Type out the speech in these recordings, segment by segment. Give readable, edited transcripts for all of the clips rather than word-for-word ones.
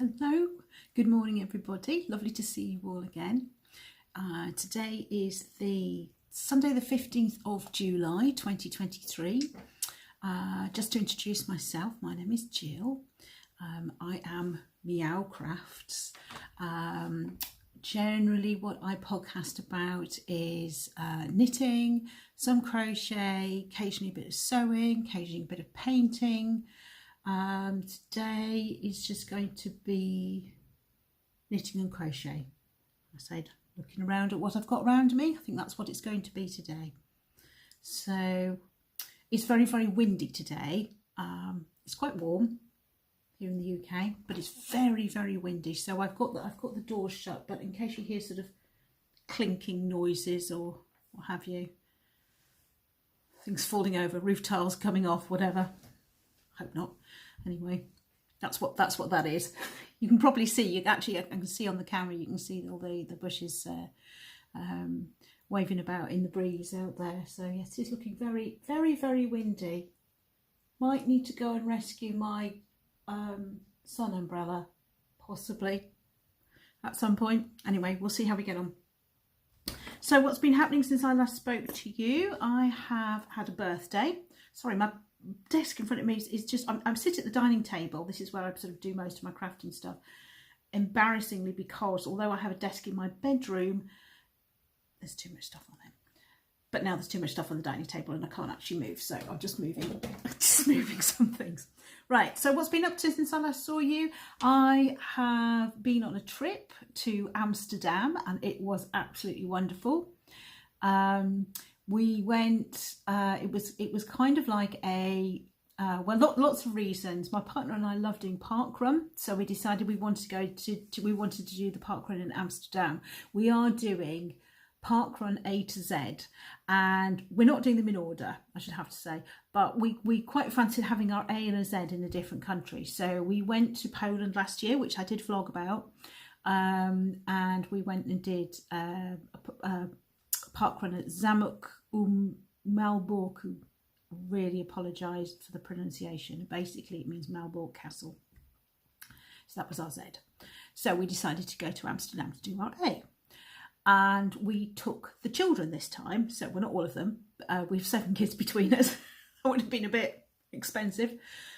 Hello, good morning everybody, lovely to see you all again. Today is the Sunday the 15th of July 2023. Just to introduce myself, my name is Jill. I am Miaou Crafts. Generally what I podcast about is knitting, some crochet, occasionally a bit of sewing, occasionally a bit of painting. Today is just going to be knitting and crochet. I said looking around at what I've got around me, I think that's what it's going to be today. So it's very, very windy today. It's quite warm here in the UK, but it's very, very windy. So I've got the doors shut, but in case you hear sort of clinking noises or what have you, things falling over, roof tiles coming off, whatever. Hope not. Anyway, that's what that is. You can probably see. I can see on the camera. You can see all the bushes waving about in the breeze out there. So yes, it's looking very, very, very windy. Might need to go and rescue my sun umbrella, possibly at some point. Anyway, we'll see how we get on. So what's been happening since I last spoke to you? I have had a birthday. Sorry, my desk in front of me is just, I'm sitting at the dining table. This is where I sort of do most of my crafting stuff, embarrassingly, because although I have a desk in my bedroom, there's too much stuff on it. But now there's too much stuff on the dining table and I can't actually move, so I'm just moving some things. Right, so what's been up to since I last saw you? I have been on a trip to Amsterdam and it was absolutely wonderful. We went, it was kind of like a, lots of reasons. My partner and I love doing parkrun, so we decided we wanted to we wanted to do the parkrun in Amsterdam. We are doing parkrun A to Z, and we're not doing them in order, I should have to say, but we quite fancied having our A and a Z in a different country. So we went to Poland last year, which I did vlog about, and we went and did a parkrun at Zamok Malborku. Really apologise for the pronunciation. Basically it means Malbork Castle. So that was our Z. So we decided to go to Amsterdam to do our A. And we took the children this time. So we're not all of them. We have 7 kids between us. That would have been a bit expensive.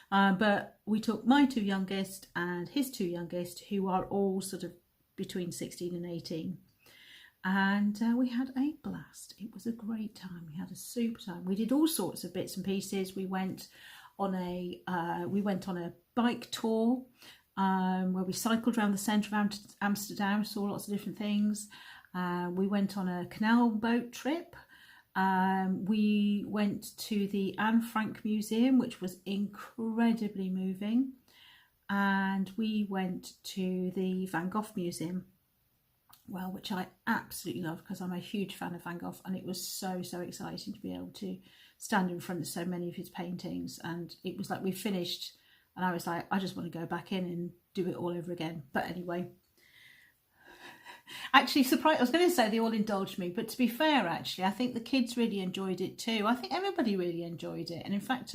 But we took my 2 youngest and his 2 youngest, who are all sort of between 16 and 18. And we had a blast. It was a great time. We had a super time. We did all sorts of bits and pieces. We went on a bike tour where we cycled around the centre of Amsterdam, saw lots of different things. We went on a canal boat trip. We went to the Anne Frank Museum, which was incredibly moving. And we went to the Van Gogh Museum, well, which I absolutely love because I'm a huge fan of Van Gogh, and it was so exciting to be able to stand in front of so many of his paintings. And it was like we finished and I was like, I just want to go back in and do it all over again. But anyway, actually surprised, I was going to say they all indulged me, but to be fair, actually I think the kids really enjoyed it too. I think everybody really enjoyed it. And in fact,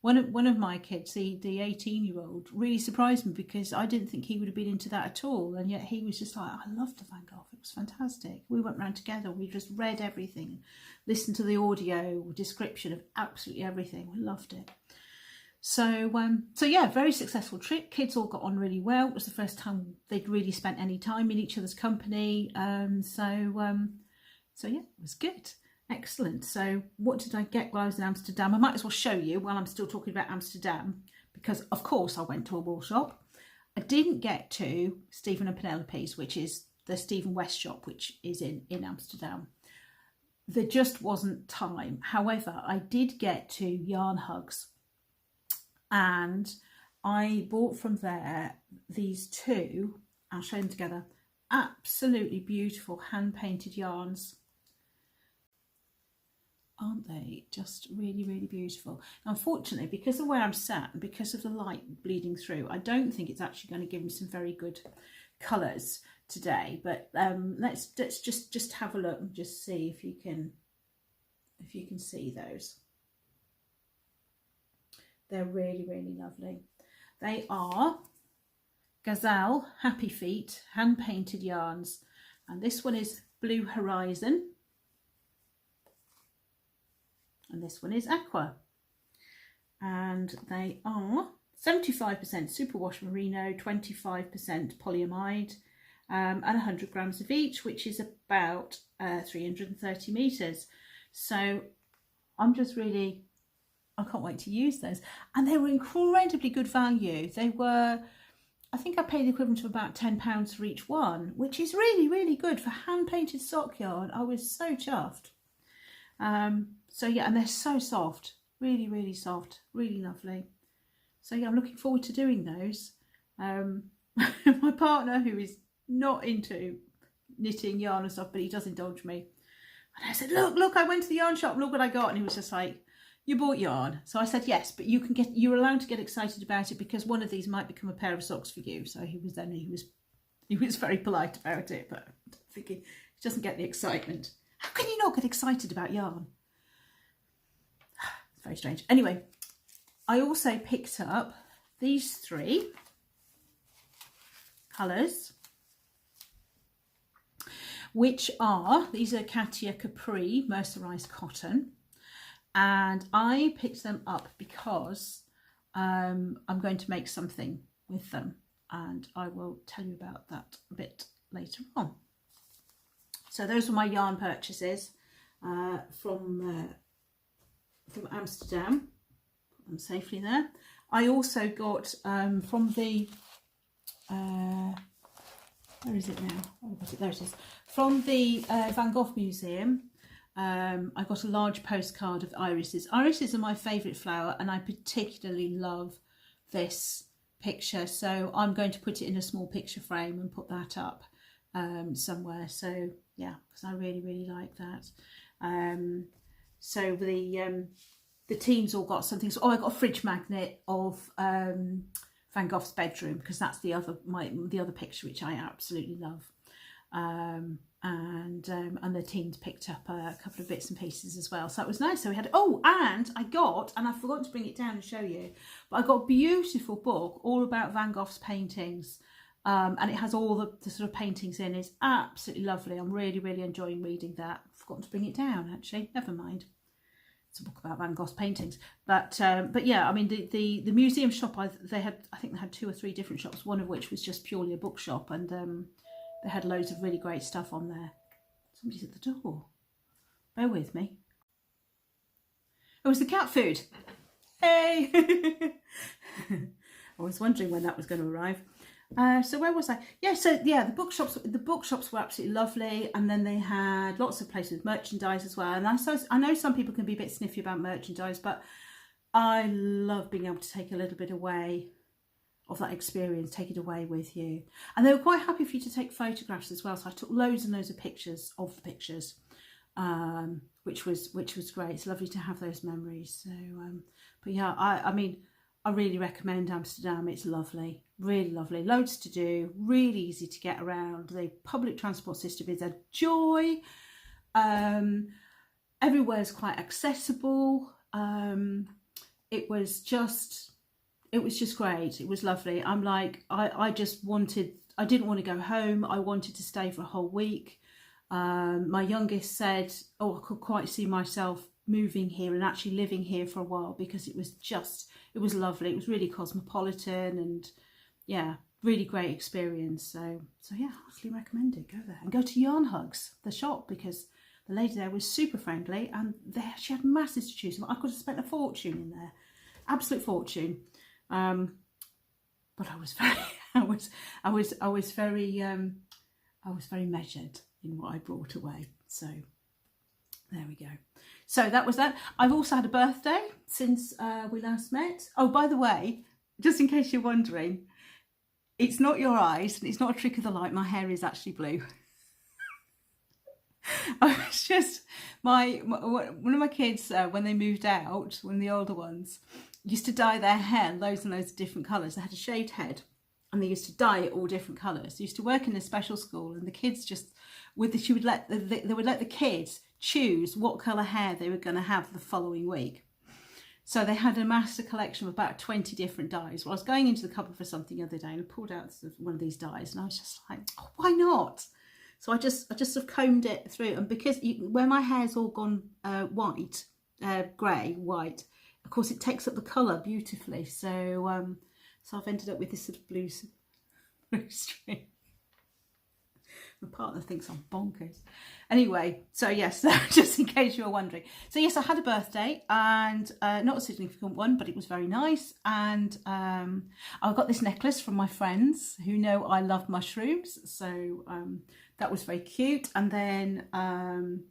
one of my kids, the 18-year-old, really surprised me because I didn't think he would have been into that at all, and yet he was just like, I loved the Van Gogh, it was fantastic. We went round together, we just read everything, listened to the audio description of absolutely everything. We loved it. So yeah, very successful trip. Kids all got on really well. It was the first time they'd really spent any time in each other's company. So yeah, it was good. Excellent. So what did I get while I was in Amsterdam? I might as well show you while I'm still talking about Amsterdam, because of course I went to a wool shop. I didn't get to Stephen and Penelope's, which is the Stephen West shop, which is in Amsterdam. There just wasn't time. However, I did get to Yarn Hugs, and I bought from there these 2, I'll show them together, absolutely beautiful hand-painted yarns. Aren't they just really, really beautiful? Unfortunately, because of where I'm sat and because of the light bleeding through, I don't think it's actually going to give me some very good colours today. But let's just have a look and just see if you can see those. They're really, really lovely. They are Gazelle, Happy Feet, hand painted yarns. And this one is Blue Horizon. And this one is Aqua. And they are 75% superwash merino, 25% polyamide, and 100 grams of each, which is about 330 meters. So I'm just really, I can't wait to use those. And they were incredibly good value. They were, I think I paid the equivalent of about £10 for each one, which is really, really good for hand painted sock yarn. I was so chuffed. So yeah, and they're so soft, really, really soft, really lovely. So yeah, I'm looking forward to doing those. My partner, who is not into knitting yarn and stuff, but he does indulge me. And I said, look, I went to the yarn shop, look what I got. And he was just like, you bought yarn? So I said, yes, but you're allowed to get excited about it because one of these might become a pair of socks for you. So he was very polite about it, but I'm thinking he doesn't get the excitement. How can you not get excited about yarn? It's very strange. Anyway, I also picked up these 3 colours, which are, these are Katia Capri mercerised cotton, and I picked them up because I'm going to make something with them, and I will tell you about that a bit later on. So those were my yarn purchases from Amsterdam. Put them safely there. I also got from the where is it now? Oh, there it is. From the Van Gogh Museum, I got a large postcard of irises. Irises are my favourite flower, and I particularly love this picture. So I'm going to put it in a small picture frame and put that up somewhere. So yeah, because I really, really like that. So the teams all got something. So, I got a fridge magnet of Van Gogh's bedroom, because that's the other picture which I absolutely love. And the teams picked up a couple of bits and pieces as well, so that was nice. So we had, and I got, and I forgot to bring it down and show you, but I got a beautiful book all about Van Gogh's paintings, and it has all the sort of paintings in. It's absolutely lovely. I'm really, really enjoying reading that. I've forgotten to bring it down, actually. Never mind. It's a book about Van Gogh's paintings, but yeah, I mean the museum shop, I think they had 2 or 3 different shops, one of which was just purely a bookshop, and they had loads of really great stuff on there. Somebody's at the door. Bear with me. Oh, it's the cat food. Hey! I was wondering when that was going to arrive. So where was I? Yeah, so yeah, the bookshops were absolutely lovely, and then they had lots of places with merchandise as well. And I know some people can be a bit sniffy about merchandise, but I love being able to take a little bit away of that experience, take it away with you. And they were quite happy for you to take photographs as well. So I took loads and loads of pictures of the pictures, which was great. It's lovely to have those memories. So, but yeah, I mean, I really recommend Amsterdam. It's lovely, really lovely. Loads to do, really easy to get around. The public transport system is a joy. Everywhere's quite accessible. It was just great. It was lovely. I'm like, I didn't want to go home. I wanted to stay for a whole week. My youngest said, I could quite see myself moving here and actually living here for a while, because it was lovely. It was really cosmopolitan, and yeah, really great experience. So yeah, highly recommend it. Go there and go to Yarn Hugs, the shop, because the lady there was super friendly, and she had masses to choose from. I could have spent a fortune in there, absolute fortune. But I was very measured in what I brought away. So there we go. So that was that. I've also had a birthday since we last met. Oh, by the way, just in case you're wondering, it's not your eyes and it's not a trick of the light. My hair is actually blue. I was just, one of my kids, when they moved out, one of the older ones, used to dye their hair loads and loads of different colours. They had a shaved head, and they used to dye it all different colours. They used to work in a special school, and the kids just, they would let the kids choose what colour hair they were going to have the following week. So they had a master collection of about 20 different dies. Well, I was going into the cupboard for something the other day and I pulled out one of these dies and I was just like, oh, why not? So I just sort of combed it through, and because where my hair's all gone white, grey, white, of course it takes up the colour beautifully. So so I've ended up with this sort of blue string. My partner thinks I'm bonkers. Anyway, so yes, just in case you were wondering. So yes, I had a birthday, and not a significant one, but it was very nice. And I got this necklace from my friends who know I love mushrooms. So that was very cute. And then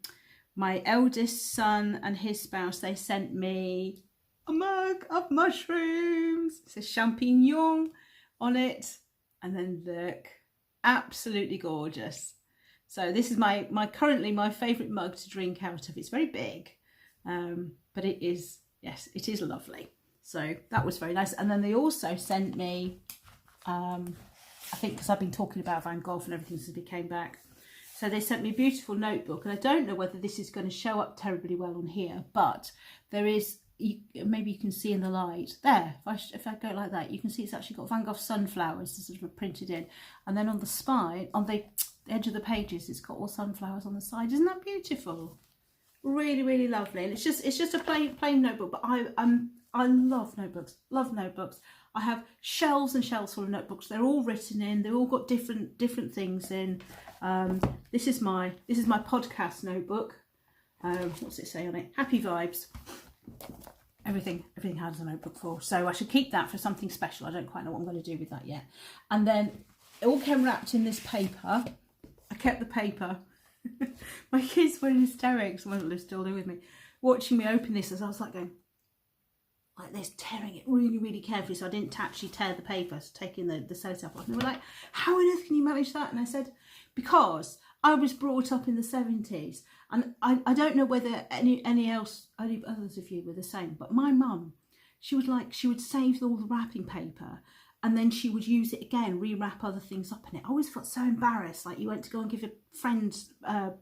my eldest son and his spouse, they sent me a mug of mushrooms. It says champignon on it. And then look, absolutely gorgeous. So this is currently my favourite mug to drink out of. It's very big, but it is, yes, it is lovely. So that was very nice. And then they also sent me, I think because I've been talking about Van Gogh and everything since we came back. So they sent me a beautiful notebook, and I don't know whether this is going to show up terribly well on here, but there is, maybe you can see in the light there, if I go like that, you can see it's actually got Van Gogh sunflowers sort of printed in, and then on the spine, on the edge of the pages, it's got all sunflowers on the side. Isn't that beautiful? Really, really lovely. And it's just a plain notebook, but I love notebooks. I have shelves and shelves full of notebooks. They're all written in. They've all got different things in. This is my podcast notebook. What's it say on it? Happy vibes. Everything has a notebook for. So I should keep that for something special. I don't quite know what I'm going to do with that yet. And then it all came wrapped in this paper. I kept the paper. My kids were in hysterics. One they're still there with me, watching me open this as I was like going like this, tearing it really, really carefully, so I didn't actually tear the paper, so taking the sellotape off. And they were like, how on earth can you manage that? And I said, because I was brought up in the 70s, and I don't know whether any others of you were the same, but my mum, she would save all the wrapping paper, and then she would use it again, rewrap other things up in it. I always felt so embarrassed, like you went to go and give a friend a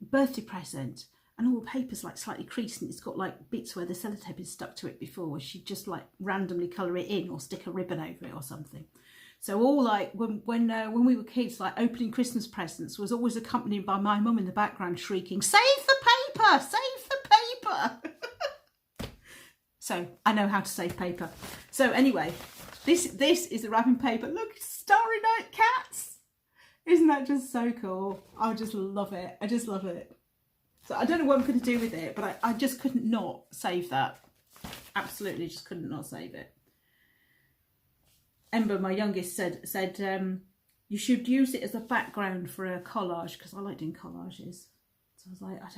birthday present, and all the paper's like slightly creased, and it's got like bits where the sellotape is stuck to it before. She'd just like randomly colour it in or stick a ribbon over it or something. So all like when we were kids, like opening Christmas presents was always accompanied by my mum in the background shrieking, "Save the paper! Save the paper!" So I know how to save paper. So anyway, this is the wrapping paper. Look, Starry Night cats. Isn't that just so cool? I just love it. I just love it. So I don't know what I'm going to do with it, but I just couldn't not save that. Absolutely just couldn't not save it. Ember, my youngest, said you should use it as a background for a collage, because I like doing collages. So I was like, I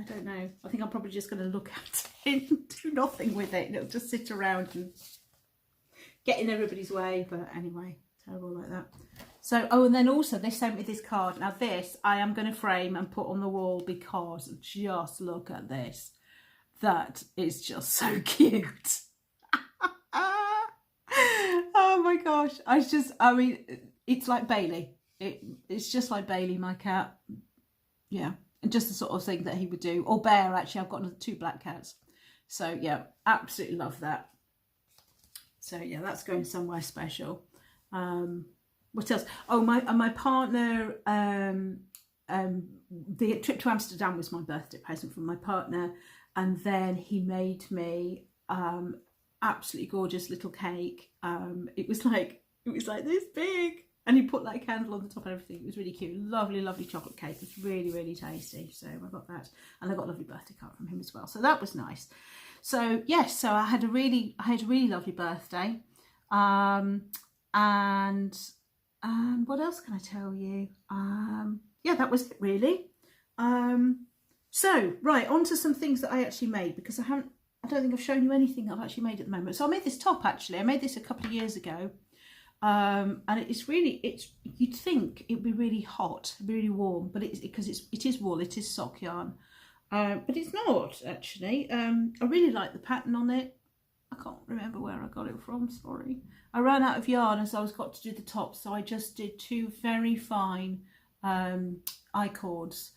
don't know. I think I'm probably just going to look at it and do nothing with it. It'll just sit around and get in everybody's way. But anyway, terrible like that. So, oh, and then also they sent me this card. Now this I am going to frame and put on the wall, because just look at this. That is just so cute. Oh my gosh. I mean, it's like Bailey. It's just like Bailey, my cat. Yeah. And just the sort of thing that he would do. Or Bear, actually. I've got 2 black cats. So yeah, absolutely love that. So yeah, that's going somewhere special. What else? Oh, my partner, the trip to Amsterdam was my birthday present from my partner, and then he made me absolutely gorgeous little cake. It was like this big, and he put like a candle on the top and everything. It was really cute. Lovely chocolate cake. It was really, really tasty. So I got that, and I got a lovely birthday card from him as well. So that was nice. So yes, so I had a really lovely birthday. And what else can I tell you? Yeah, that was it really. So right, on to some things that I actually made, because I don't think I've shown you anything I've actually made at the moment. So I made this top actually. I made this a couple of years ago. And you'd think it'd be really hot, really warm, but it is wool, it is sock yarn. But it's not actually. I really like the pattern on it. I can't remember where I got it from, sorry. I ran out of yarn as I got to do the top, so I just did 2 very fine I-cords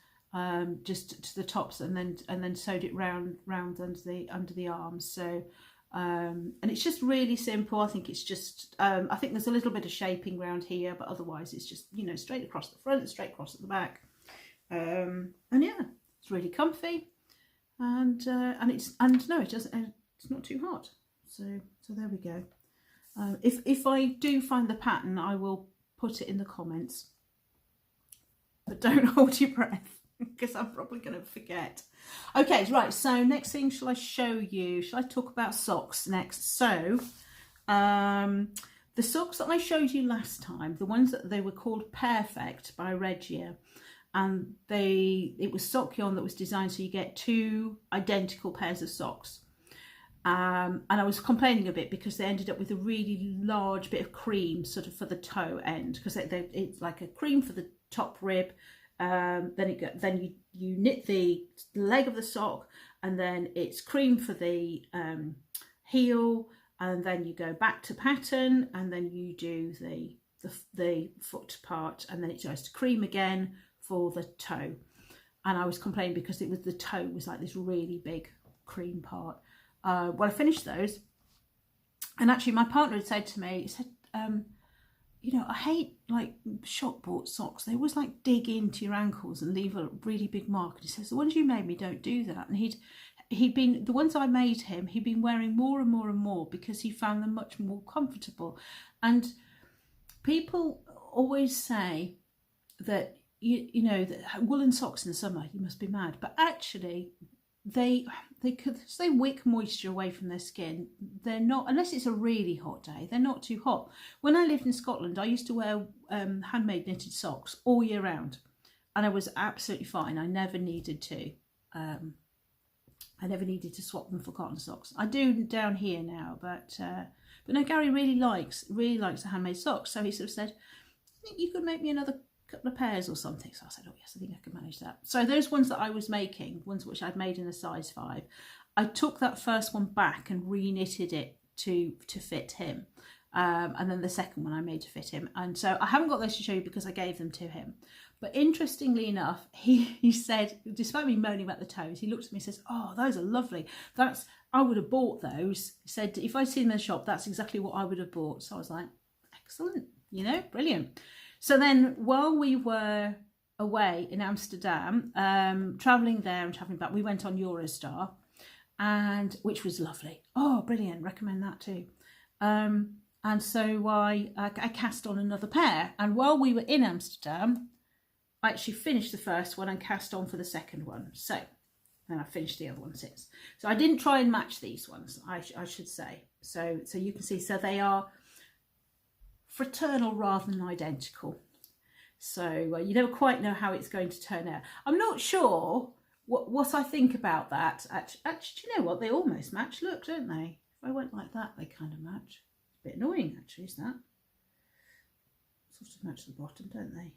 just to the tops, and then sewed it round under the arms. So and it's just really simple. I think it's just I think there's a little bit of shaping around here, but otherwise it's just, you know, straight across the front, straight across at the back. And yeah, it's really comfy, and no, it doesn't, it's not too hot. So there we go. If I do find the pattern, I will put it in the comments, but don't hold your breath, because I'm probably going to forget. Okay, right, so next thing, shall I show you? Shall I talk about socks next? So the socks that I showed you last time, the ones that they were called Perfect by Regia, and it was sock yarn that was designed so you get 2 identical pairs of socks. And I was complaining a bit because they ended up with a really large bit of cream sort of for the toe end, because it's like a cream for the top rib. Then you knit the leg of the sock, and then it's cream for the heel, and then you go back to pattern, and then you do the foot part, and then it goes to cream again for the toe. And I was complaining because the toe was like this really big cream part. Well, I finished those, and actually my partner had said to me, he said, you know, I hate like shop bought socks. They always like dig into your ankles and leave a really big mark. And he says, the ones you made me don't do that. And he'd been, the ones I made him, he'd been wearing more and more and more because he found them much more comfortable. And people always say that, you know, that woolen socks in the summer, you must be mad. But actually, they wick moisture away from their skin. They're not, unless it's a really hot day, they're not too hot. When I lived in Scotland, I used to wear handmade knitted socks all year round, and I was absolutely fine. I never needed to swap them for cotton socks. I do down here now, but no, Gary really likes the handmade socks. So he sort of said, I think you could make me another couple of pairs or something. So I said, oh yes, I think I can manage that. So those ones that I was making, ones which I'd made in a size 5, I took that first one back and re-knitted it to fit him, and then the second one I made to fit him. And so I haven't got those to show you because I gave them to him. But interestingly enough, he said, despite me moaning about the toes, he looked at me and says, oh, those are lovely. I would have bought those. He said, if I'd seen them in the shop, that's exactly what I would have bought. So I was like, excellent, you know, brilliant. So then while we were away in Amsterdam, travelling there and travelling back, we went on Eurostar, and which was lovely. Oh, brilliant. Recommend that too. And so I cast on another pair. And while we were in Amsterdam, I actually finished the first one and cast on for the second one. So then I finished the other one since. So I didn't try and match these ones, I should say. So you can see, so they are fraternal rather than identical. So you never quite know how it's going to turn out. I'm not sure what I think about that. Actually, do you know what? They almost match. Look, don't they? If I went like that, they kind of match. A bit annoying, actually, is that? Sort of match the bottom, don't they?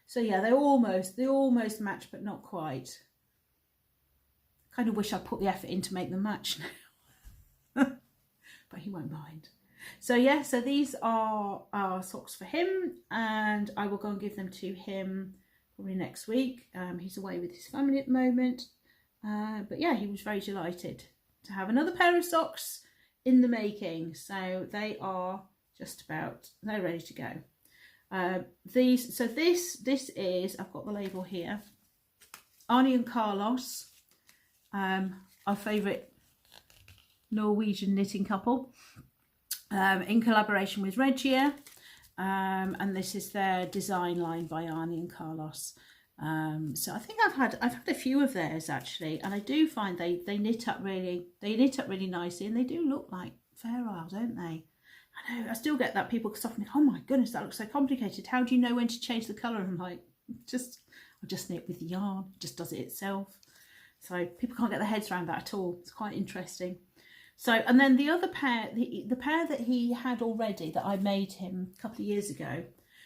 So yeah, they almost match, but not quite. Kind of wish I'd put the effort in to make them match now. But he won't mind. So yeah, so these are our socks for him, and I will go and give them to him probably next week. He's away with his family at the moment, but yeah, he was very delighted to have another pair of socks in the making. So they are they're ready to go. This is, I've got the label here, Arnie and Carlos, our favourite Norwegian knitting couple, in collaboration with Regia, and this is their design line by Arnie and Carlos. So I think I've had a few of theirs actually, and I do find they knit up really nicely, and they do look like Fair Isle, don't they? I know, I still get that people often think, oh my goodness, that looks so complicated. How do you know when to change the colour? I'm like, I'll just knit with the yarn, it just does it itself. So people can't get their heads around that at all. It's quite interesting. So, and then the other pair, the pair that he had already that I made him a couple of years ago,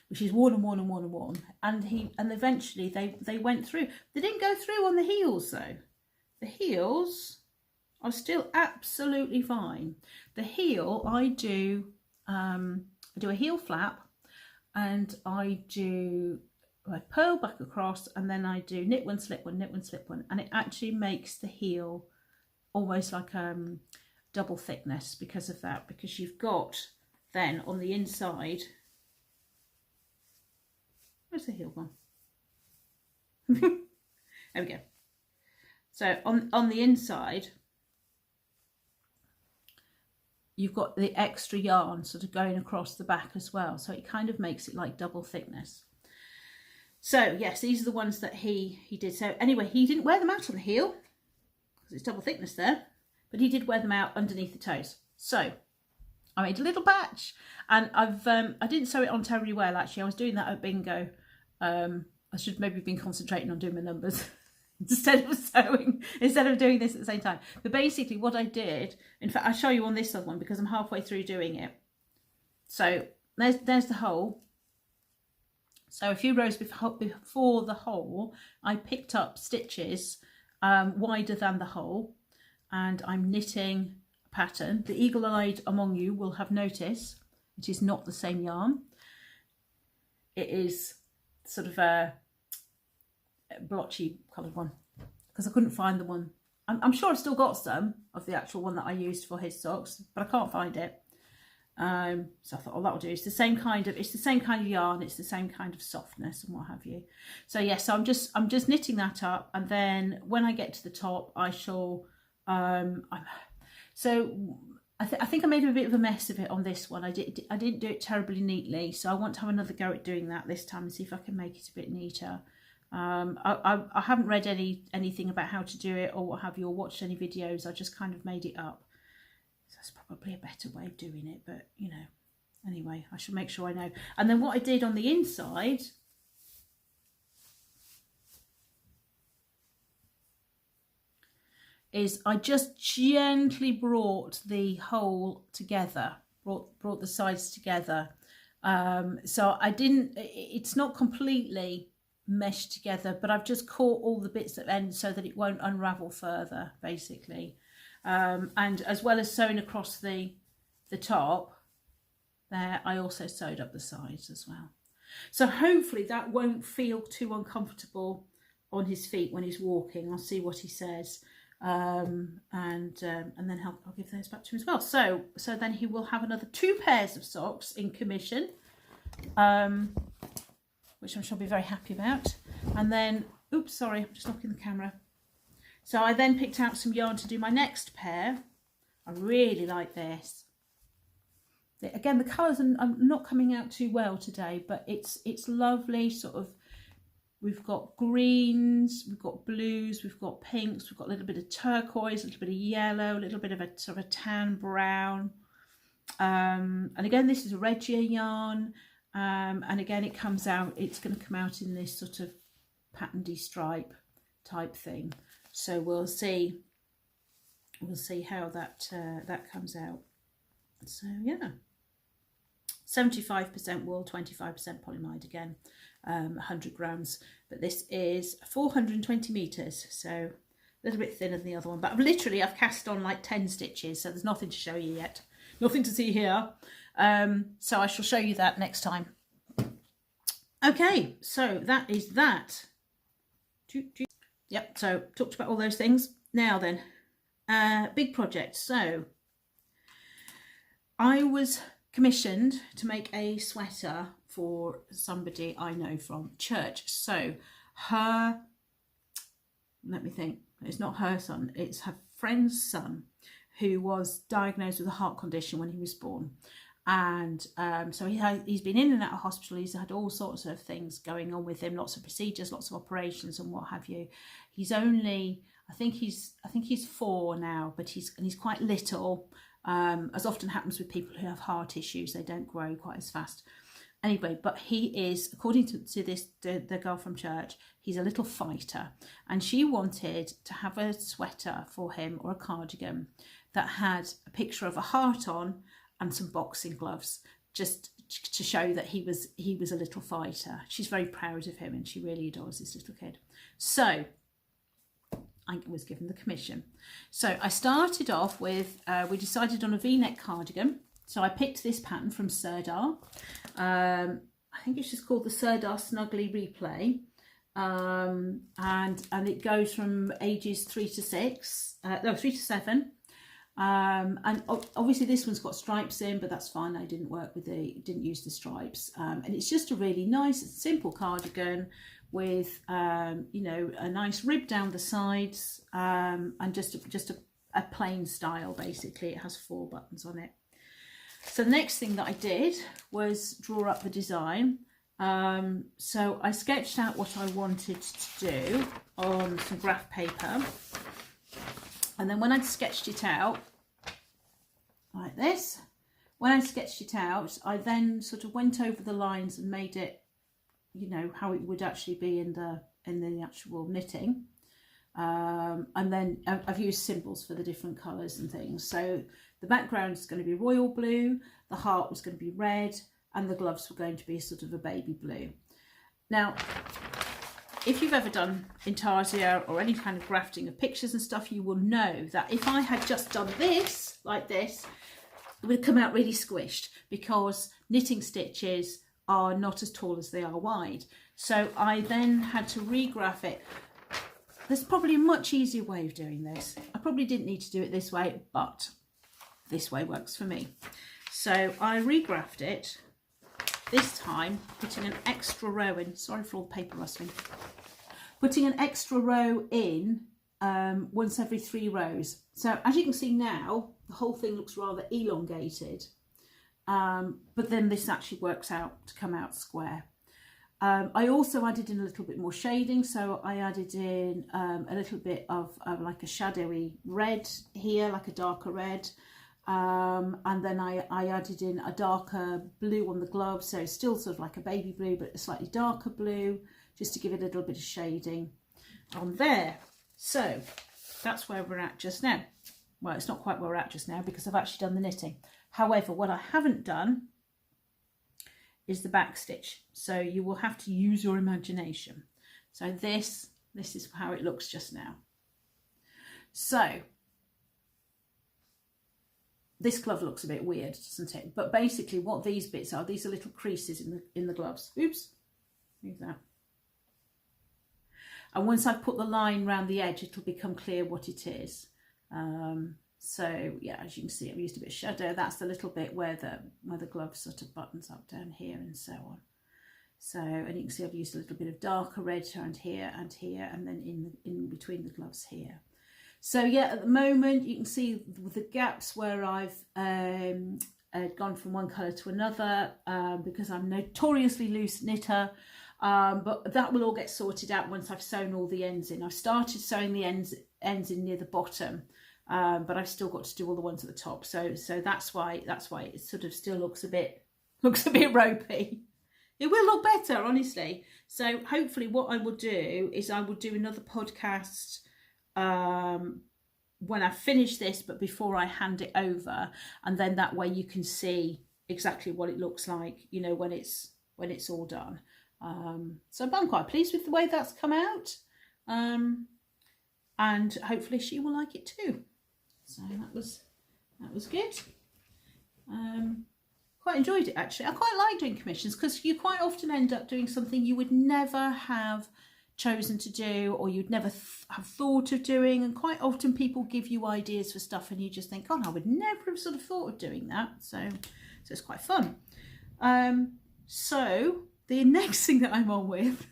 which is worn and worn and worn and worn, and eventually they went through. They didn't go through on the heels though. The heels are still absolutely fine. The heel, I do a heel flap, and I do I purl back across, and then I do knit one, slip one, knit one, slip one, and it actually makes the heel almost like double thickness because of that, because you've got then on the inside, where's the heel gone? There we go. So on the inside, you've got the extra yarn sort of going across the back as well, so it kind of makes it like double thickness. So yes, these are the ones that he did. So anyway, he didn't wear them out on the heel because it's double thickness there, but he did wear them out underneath the toes. So I made a little batch, and I didn't sew it on terribly well actually. I was doing that at bingo. I should maybe have been concentrating on doing my numbers instead of doing this at the same time. But basically what I did, in fact I'll show you on this other one because I'm halfway through doing it. So there's the hole. So a few rows before the hole, I picked up stitches wider than the hole, and I'm knitting a pattern. The eagle-eyed among you will have noticed it is not the same yarn. It is sort of a blotchy coloured one because I couldn't find the one. I'm sure I've still got some of the actual one that I used for his socks, but I can't find it. So I thought, oh, that'll do. It's the same kind of yarn, it's the same kind of softness and what have you. So yes, so I'm just knitting that up, and then when I get to the top, I shall. So I think I made a bit of a mess of it on this one. I didn't do it terribly neatly, so I want to have another go at doing that this time and see if I can make it a bit neater. I haven't read anything about how to do it or what have you, or watched any videos. I just kind of made it up. So that's probably a better way of doing it, but you know, anyway, I should make sure I know. And then what I did on the inside is I just gently brought the hole together, brought the sides together. So it's not completely meshed together, but I've just caught all the bits at the end so that it won't unravel further, basically. And as well as sewing across the top there, I also sewed up the sides as well. So hopefully that won't feel too uncomfortable on his feet when he's walking. I'll see what he says. And then I'll give those back to him as well. So then he will have another 2 pairs of socks in commission, which I'm sure he'll be very happy about. And then, oops, sorry, I'm just knocking the camera. So I then picked out some yarn to do my next pair. I really like this. Again, the colours are not coming out too well today, but it's lovely. Sort of, we've got greens, we've got blues, we've got pinks, we've got a little bit of turquoise, a little bit of yellow, a little bit of a sort of a tan brown. And again, this is a Regia yarn. And again, it's going to come out in this sort of patterned stripe type thing. So we'll see how that comes out. So yeah, 75% wool, 25% polyamide again, 100 grams. But this is 420 meters, so a little bit thinner than the other one. But I've cast on like 10 stitches, so there's nothing to show you yet, nothing to see here. So I shall show you that next time. Okay, so that is that. Yep, so talked about all those things. Now then, big project. So I was commissioned to make a sweater for somebody I know from church. So let me think, it's not her son, it's her friend's son, who was diagnosed with a heart condition when he was born. And so he's been in and out of hospital. He's had all sorts of things going on with him, lots of procedures, lots of operations and what have you. He's only, I think he's 4 now, but he's quite little, as often happens with people who have heart issues. They don't grow quite as fast. Anyway, but he is, according to the girl from church, he's a little fighter, and she wanted to have a sweater for him, or a cardigan, that had a picture of a heart on and some boxing gloves, just to show that he was a little fighter. She's very proud of him, and she really adores this little kid. So I was given the commission. So I started off with, we decided on a V-neck cardigan. So I picked this pattern from Serdar. I I think it's just called the Sirdar Snuggly Replay. And it goes from ages 3 to 6, no, 3 to 7. And obviously this one's got stripes in, but that's fine. I didn't use the stripes. And it's just a really nice, simple cardigan with, you know, a nice rib down the sides, and just a plain style. Basically, it has 4 buttons on it. So the next thing that I did was draw up the design. So I sketched out what I wanted to do on some graph paper, and then when I'd sketched it out like this, when I sketched it out, I then sort of went over the lines and made it, you know, how it would actually be in the actual knitting. And then I've used symbols for the different colours and things. So the background is going to be royal blue, the heart was going to be red, and the gloves were going to be sort of a baby blue. Now, if you've ever done intarsia or any kind of grafting of pictures and stuff, you will know that if I had just done this, like this, it would come out really squished, because knitting stitches are not as tall as they are wide. So I then had to regraph it. There's probably a much easier way of doing this. I probably didn't need to do it this way, but this way works for me. So I regraphed it, this time putting an extra row in. Sorry for all the paper rustling. Putting an extra row in once every 3 rows. So as you can see now, the whole thing looks rather elongated, but then this actually works out to come out square. I also added in a little bit more shading, so I added in a little bit of like a shadowy red here, like a darker red, and then I added in a darker blue on the glove, so still sort of like a baby blue but a slightly darker blue, just to give it a little bit of shading on there. So that's where we're at just now. Well, it's not quite where we're at just now because I've actually done the knitting. However, what I haven't done is the back stitch, so you will have to use your imagination. So this is how it looks just now. So this glove looks a bit weird, doesn't it? But basically what these bits are, these are little creases in the gloves. Oops, move that. And once I've put the line around the edge, it'll become clear what it is. So yeah, as you can see, I've used a bit of shadow. That's the little bit where the glove sort of buttons up down here and so on. So, and you can see I've used a little bit of darker red around here, and then in between the gloves here. So yeah, at the moment you can see the gaps where I've gone from one colour to another, because I'm notoriously loose knitter. But that will all get sorted out once I've sewn all the ends in. I've started sewing the ends in near the bottom, but I've still got to do all the ones at the top. So that's why it sort of still looks a bit ropey. It will look better, honestly. So hopefully what I will do is I will do another podcast when I finish this, but before I hand it over, and then that way you can see exactly what it looks like, you know, when it's all done. So I'm quite pleased with the way that's come out, and hopefully she will like it too. So that was good. Quite enjoyed it actually. I quite like doing commissions because you quite often end up doing something you would never have chosen to do, or you'd never have thought of doing, and quite often people give you ideas for stuff and you just think, oh, I would never have sort of thought of doing that. So it's quite fun. So the next thing that I'm on with,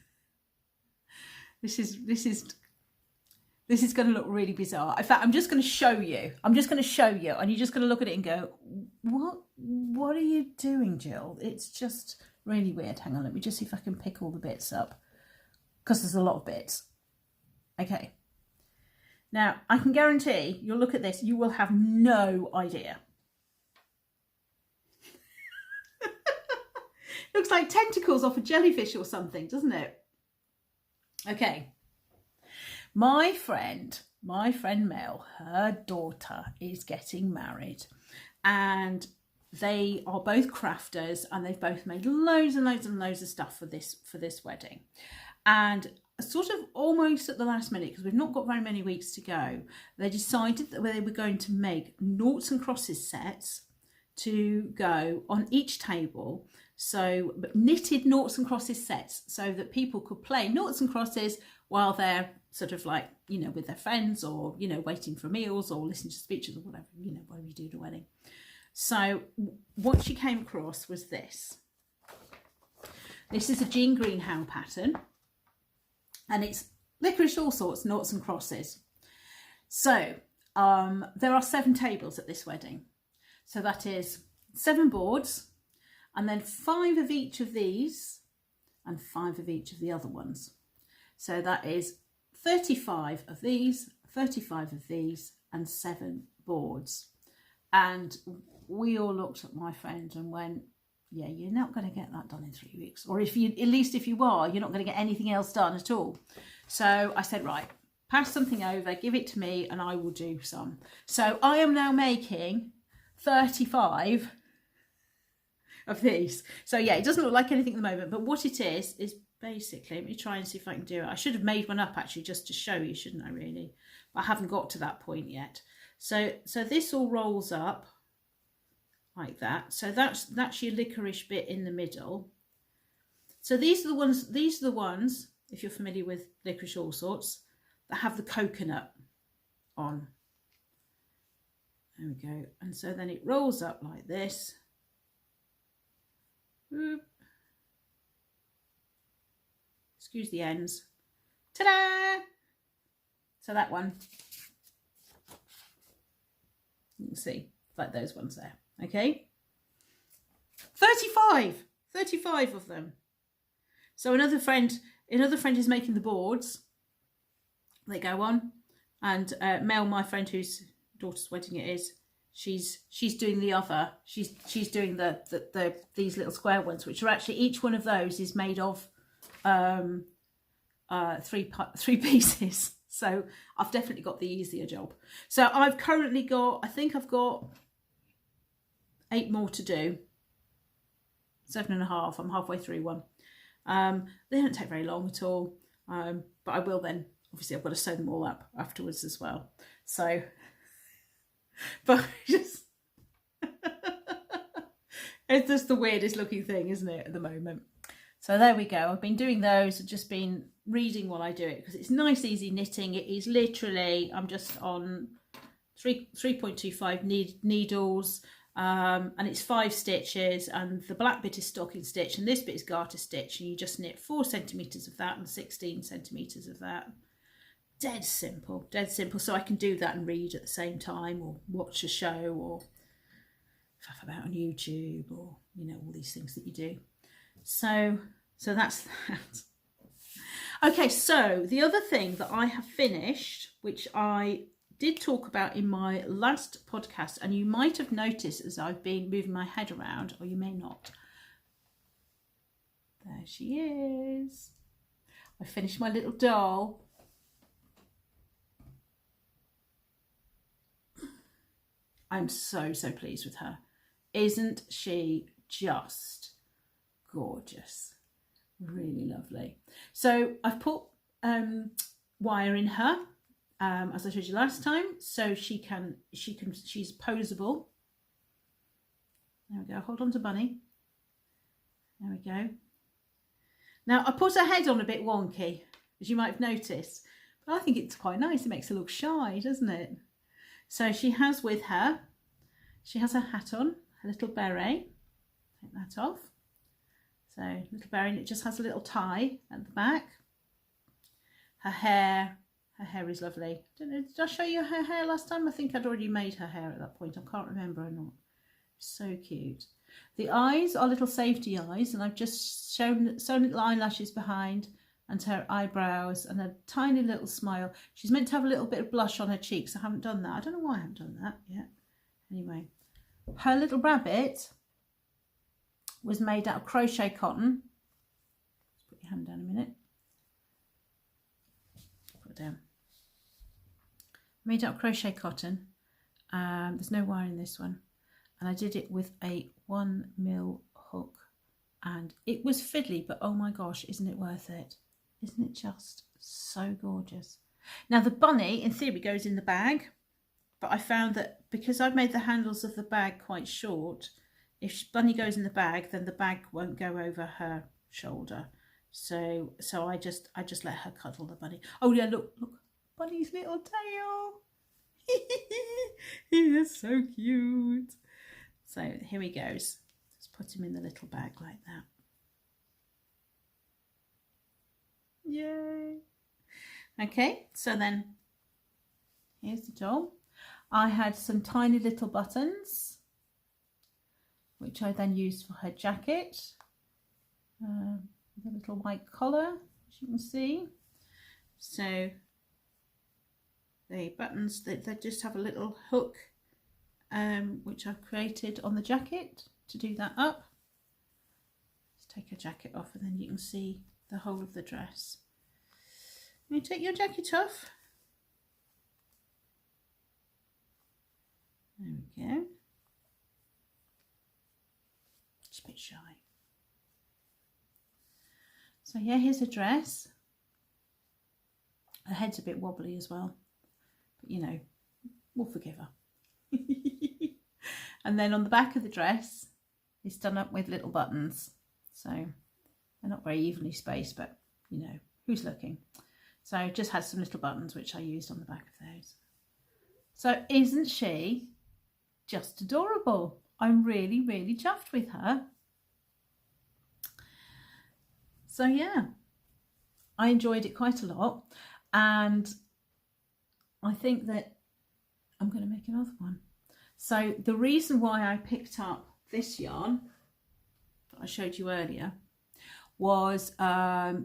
this is going to look really bizarre. In fact, I'm just going to show you. And you're just going to look at it and go, what are you doing, Jill? It's just really weird. Hang on, let me just see if I can pick all the bits up, because there's a lot of bits. Okay. Now, I can guarantee you'll look at this, you will have no idea. Looks like tentacles off a jellyfish or something, doesn't it? Okay. My friend Mel, her daughter is getting married, and they are both crafters, and they've both made loads and loads and loads of stuff for this wedding. And sort of almost at the last minute, because we've not got very many weeks to go, they decided that they were going to make noughts and crosses sets to go on each table, So, but knitted noughts and crosses sets so that people could play noughts and crosses while they're sort of like, you know, with their friends, or, you know, waiting for meals or listening to speeches or whatever, you know, whatever you do at a wedding. So what she came across was this. This is a Jean Greenhow pattern, and it's licorice all sorts, noughts and crosses. So there are 7 tables at this wedding. So that is 7 boards, and then 5 of each of these and 5 of each of the other ones. So that is 35 of these, 35 of these, and 7 boards. And we all looked at my friend and went, yeah, you're not going to get that done in 3 weeks. Or if you, at least if you are, you're not going to get anything else done at all. So I said, right, pass something over, give it to me, and I will do some. So I am now making 35 of these. So yeah, it doesn't look like anything at the moment, but what it is basically, let me try and see if I can do it. I should have made one up actually just to show you, shouldn't I really? But I haven't got to that point yet. So this all rolls up like that. So that's your licorice bit in the middle. So these are the ones, if you're familiar with licorice all sorts, that have the coconut on. There we go. And so then it rolls up like this. Whoop. Excuse the ends. Ta-da! So that one, you can see, like those ones there. Okay. 35 of them. So another friend is making the boards. They go on, and Mel, my friend whose daughter's wedding it is, she's doing the other. She's doing the these little square ones, which are actually, each one of those is made of 3 pieces. So I've definitely got the easier job. So I've currently got, I think I've got 8 more to do. 7.5. I'm halfway through one. They don't take very long at all. But I will then, obviously I've got to sew them all up afterwards as well. So, but just, it's just the weirdest looking thing, isn't it, at the moment? So there we go. I've been doing those. I've just been reading while I do it because it's nice, easy knitting. It is literally, I'm just on 3.25 needles, and it's 5 stitches, and the black bit is stocking stitch and this bit is garter stitch, and you just knit 4 centimeters of that and 16 centimeters of that. Dead simple, dead simple. So I can do that and read at the same time, or watch a show, or faff about on YouTube, or, you know, all these things that you do. So that's that. Okay, so the other thing that I have finished, which I did talk about in my last podcast, and you might have noticed as I've been moving my head around, or you may not. There she is. I finished my little doll. I'm so pleased with her. Isn't she just gorgeous? Really lovely. So I've put wire in her, as I showed you last time, so she's posable. There we go. Hold on to Bunny. There we go. Now I put her head on a bit wonky, as you might have noticed, but I think it's quite nice. It makes her look shy, doesn't it? So she has with her, she has her hat on, her little beret. Take that off. So little beret, and it just has a little tie at the back. Her hair is lovely. Don't know, did I show you her hair last time? I think I'd already made her hair at that point. I can't remember or not. So cute. The eyes are little safety eyes, and I've just sewn little eyelashes behind, and her eyebrows, and a tiny little smile. She's meant to have a little bit of blush on her cheeks. I haven't done that. I don't know why I haven't done that yet. Anyway, her little rabbit was made out of crochet cotton. Just put your hand down a minute. Put it down. Made out of crochet cotton. There's no wire in this one. And I did it with a 1mm hook. And it was fiddly, but oh my gosh, isn't it worth it? Isn't it just so gorgeous? Now the bunny, in theory, goes in the bag. But I found that because I've made the handles of the bag quite short, if Bunny goes in the bag, then the bag won't go over her shoulder. So I just let her cuddle the bunny. Oh yeah, look, Bunny's little tail. He is so cute. So here he goes. Let's put him in the little bag like that. Yay. Okay, so then here's the doll. I had some tiny little buttons, which I then used for her jacket. With a little white collar, as you can see. So the buttons, they just have a little hook, which I've created on the jacket to do that up. Let's take her jacket off and then you can see the whole of the dress. You take your jacket off. There we go. Just a bit shy. So yeah, here's a dress. Her head's a bit wobbly as well, but you know, we'll forgive her. And then on the back of the dress, it's done up with little buttons. So they're not very evenly spaced, but you know, who's looking? So I just had some little buttons, which I used on the back of those. So isn't she just adorable? I'm really, really chuffed with her. So yeah, I enjoyed it quite a lot, and I think that I'm going to make another one. So the reason why I picked up this yarn that I showed you earlier was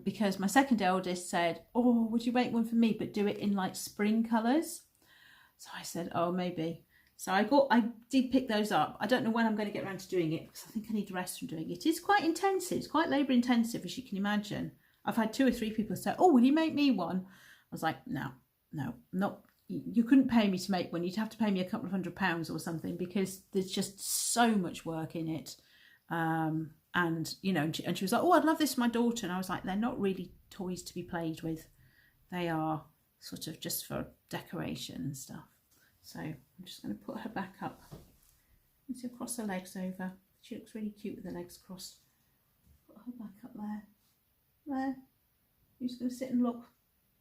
because my second eldest said, oh, would you make one for me, but do it in like spring colours? So I said, oh, maybe. So I did pick those up. I don't know when I'm going to get around to doing it because I think I need to rest from doing it. It's quite intensive. It's quite labour intensive, as you can imagine. I've had 2 or 3 people say, oh, will you make me one? I was like, no, not. You couldn't pay me to make one. You'd have to pay me a couple of £100 or something because there's just so much work in it. And, you know, and she was like, oh, I'd love this for my daughter. And I was like, they're not really toys to be played with. They are sort of just for decoration and stuff. So I'm just going to put her back up. You see, cross her legs over. She looks really cute with her legs crossed. Put her back up there. There. You're just going to sit and look,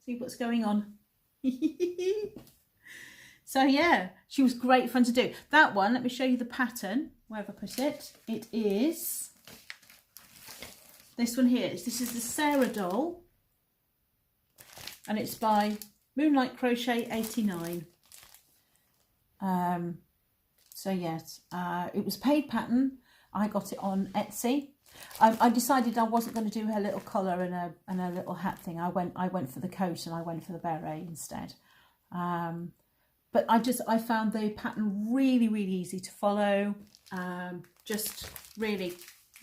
see what's going on. So yeah, she was great fun to do. That one, let me show you the pattern, wherever I put it. It is this one here. This is the Sarah doll. And it's by Moonlight Crochet 89. So yes, it was paid pattern. I got it on Etsy. I decided I wasn't going to do her little collar and a little hat thing. I went for the coat and I went for the beret instead. But I found the pattern really, really easy to follow. Just really,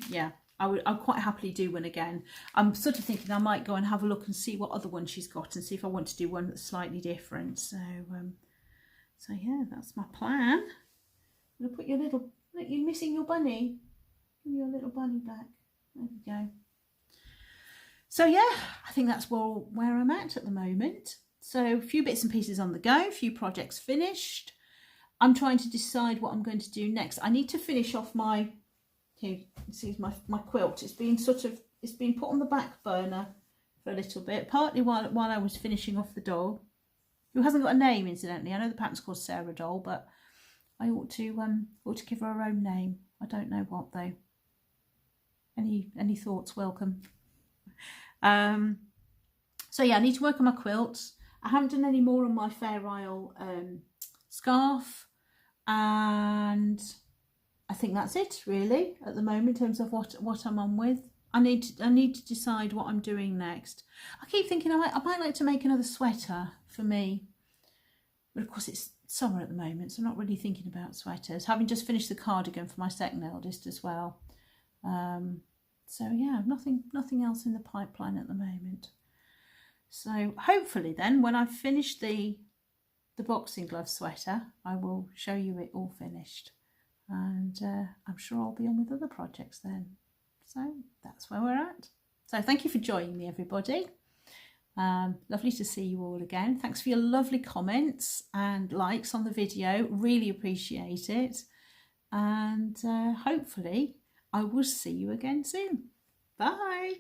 yeah, I'll quite happily do one again. I'm sort of thinking I might go and have a look and see what other one she's got and see if I want to do one that's slightly different. So yeah, that's my plan. I'm going to put your little, look, you're missing your bunny. Give your little bunny back. There we go. So yeah, I think that's where I'm at the moment. So a few bits and pieces on the go, a few projects finished. I'm trying to decide what I'm going to do next. I need to finish off my, here you can see my quilt. It's been put on the back burner for a little bit, partly while I was finishing off the doll, who hasn't got a name, incidentally. I know the pattern's called Sarah Doll, but I ought to give her own name. I don't know what though. Any thoughts? Welcome. So yeah, I need to work on my quilts. I haven't done any more on my Fair Isle scarf, and I think that's it really at the moment in terms of what I'm on with. I need to decide what I'm doing next. I keep thinking I might like to make another sweater for me, but of course it's summer at the moment, so I'm not really thinking about sweaters. Having just finished the cardigan for my second eldest as well. So yeah, nothing else in the pipeline at the moment. So hopefully then, when I've finished the boxing glove sweater, I will show you it all finished, and I'm sure I'll be on with other projects then. So that's where we're at. So thank you for joining me, everybody. Lovely to see you all again. Thanks for your lovely comments and likes on the video. Really appreciate it. and hopefully I will see you again soon. Bye.